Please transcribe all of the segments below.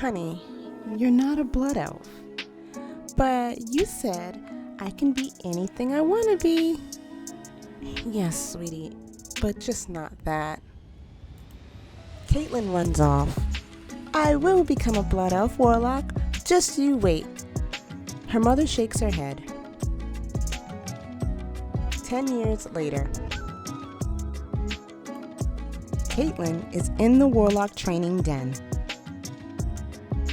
Honey, you're not a blood elf. But you said I can be anything I want to be. Yes, sweetie, but just not that. Caitlin runs off. I will become a blood elf, Warlock. Just you wait. Her mother shakes her head. 10 years later. Caitlin is in the Warlock training den.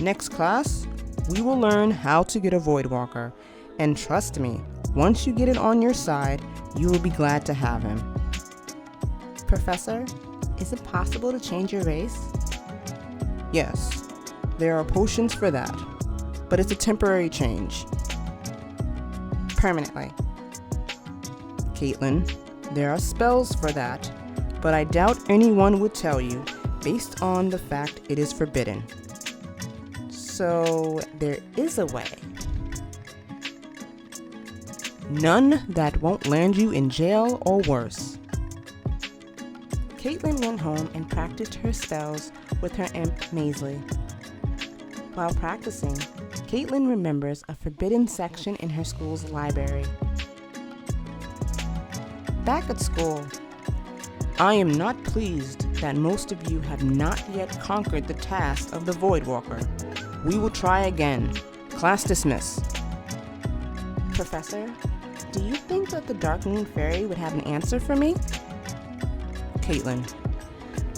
Next class, we will learn how to get a Voidwalker. And trust me, once you get it on your side, you will be glad to have him. Professor, is it possible to change your race? Yes, there are potions for that, but it's a temporary change. Permanently. Caitlin, there are spells for that, but I doubt anyone would tell you based on the fact it is forbidden. So there is a way. None that won't land you in jail or worse. Caitlin went home and practiced her spells with her imp Maisley. While practicing, Caitlin remembers a forbidden section in her school's library. Back at school, I am not pleased that most of you have not yet conquered the task of the Voidwalker. We will try again. Class dismiss. Professor, do you think that the Dark Moon Fairy would have an answer for me? Caitlin,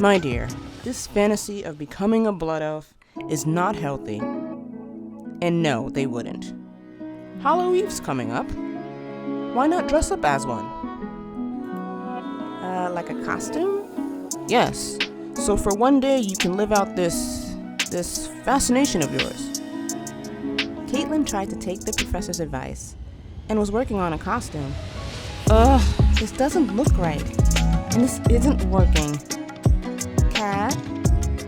my dear, this fantasy of becoming a blood elf is not healthy. And no, they wouldn't. Halloween's coming up. Why not dress up as one? Like a costume? Yes. So for one day you can live out this fascination of yours. Caitlin tried to take the professor's advice and was working on a costume. This doesn't look right. And this isn't working. Cat,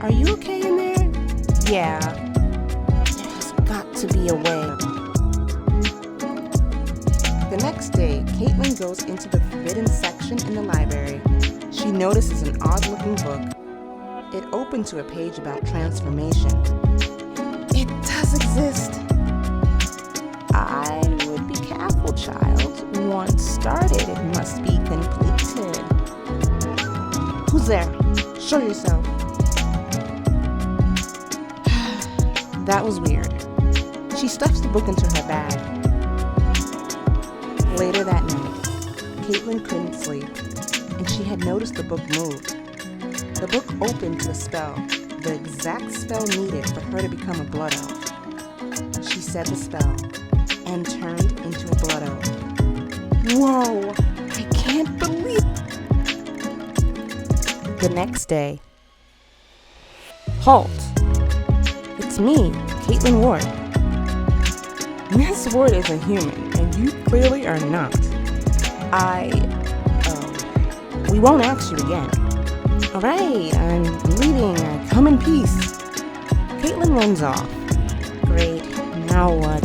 are you okay in there? Yeah. There's got to be a way. The next day, Caitlin goes into the forbidden section in the library. She notices an odd-looking book. It opened to a page about transformation. It does exist. I would be careful, child. Once started, it must be completed. Who's there? Show yourself. That was weird. She stuffs the book into her bag. Later that night, Caitlin couldn't sleep, and she had noticed the book moved. The book opened to a spell, the exact spell needed for her to become a blood elf. She said the spell, and turned into a blood elf. Whoa! I can't believe it! The next day. Halt! It's me, Caitlin Ward. Miss Ward is a human, and you clearly are not. We won't ask you again. Alright, I'm leaving. Come in peace. Caitlin runs off. Great, now what?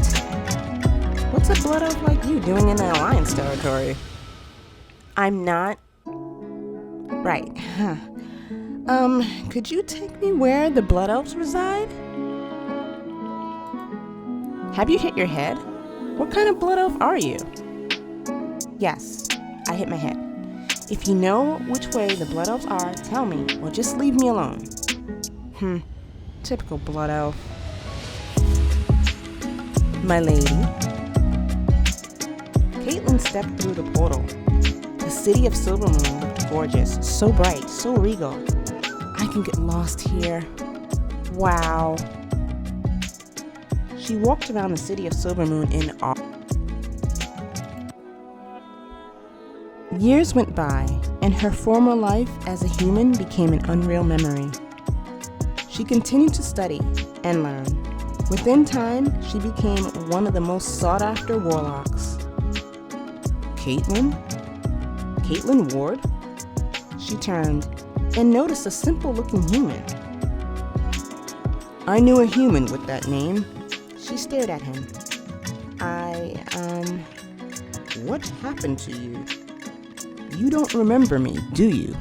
What's a blood elf like you doing in the Alliance territory? I'm not. Right. Could you take me where the blood elves reside? Have you hit your head? What kind of blood elf are you? Yes, I hit my head. If you know which way the blood elves are, tell me, or just leave me alone. Typical blood elf. My lady. Caitlin stepped through the portal. The city of Silvermoon looked gorgeous, so bright, so regal. I can get lost here. Wow. She walked around the city of Silvermoon in awe. Years went by, and her former life as a human became an unreal memory. She continued to study and learn. Within time, she became one of the most sought-after warlocks. Caitlin? Caitlin Ward? She turned and noticed a simple-looking human. I knew a human with that name. She stared at him. What happened to you? You don't remember me, do you?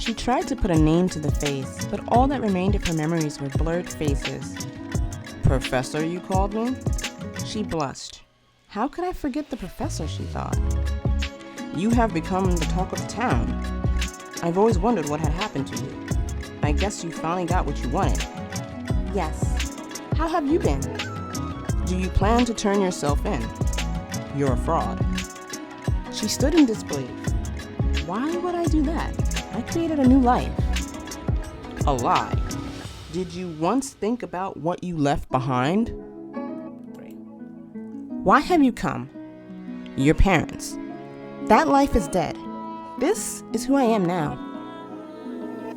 She tried to put a name to the face, but all that remained of her memories were blurred faces. Professor, you called me? She blushed. How could I forget the professor, she thought. You have become the talk of the town. I've always wondered what had happened to you. I guess you finally got what you wanted. Yes. How have you been? Do you plan to turn yourself in? You're a fraud. She stood in disbelief. Why would I do that? I created a new life. A lie. Did you once think about what you left behind? Why have you come? Your parents. That life is dead. This is who I am now.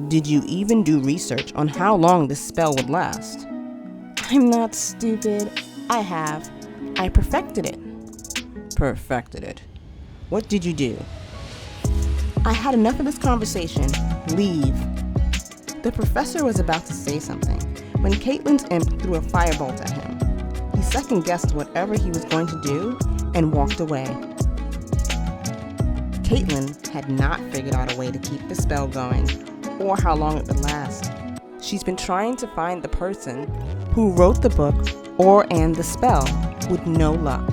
Did you even do research on how long this spell would last? I'm not stupid. I have. I perfected it. Perfected it. What did you do? I had enough of this conversation. Leave. The professor was about to say something when Catilin's imp threw a firebolt at him. He second-guessed whatever he was going to do and walked away. Catilin had not figured out a way to keep the spell going or how long it would last. She's been trying to find the person who wrote the book and the spell with no luck.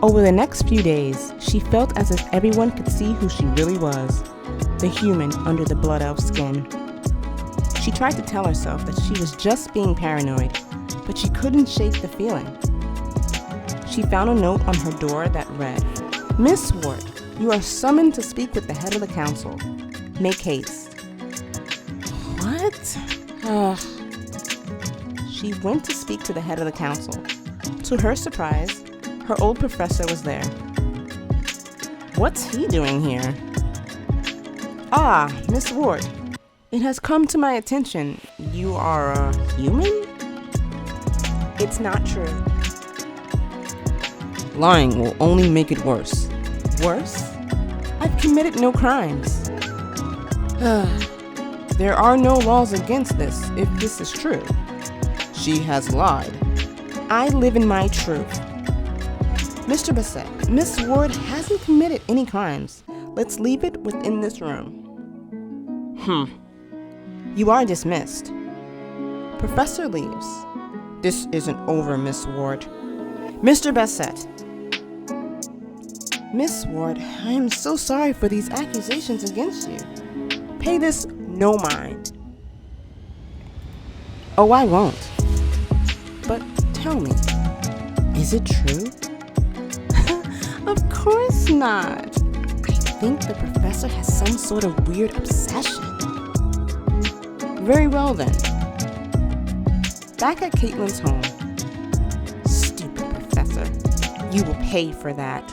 Over the next few days, she felt as if everyone could see who she really was, the human under the blood elf skin. She tried to tell herself that she was just being paranoid, but she couldn't shake the feeling. She found a note on her door that read, Miss Ward, you are summoned to speak with the head of the council. Make haste. What? She went to speak to the head of the council. To her surprise, her old professor was there. What's he doing here? Ah, Miss Ward, it has come to my attention. You are a human? It's not true. Lying will only make it worse. Worse? I've committed no crimes. There are no laws against this, if this is true. She has lied. I live in my truth. Mr. Bassett, Miss Ward hasn't committed any crimes. Let's leave it within this room. You are dismissed. Professor leaves. This isn't over, Miss Ward. Mr. Bassett. Miss Ward, I am so sorry for these accusations against you. Pay this no mind. Oh, I won't. But tell me, is it true? Of course not. I think the professor has some sort of weird obsession. Very well then. Back at Catilin's home. Stupid professor. You will pay for that.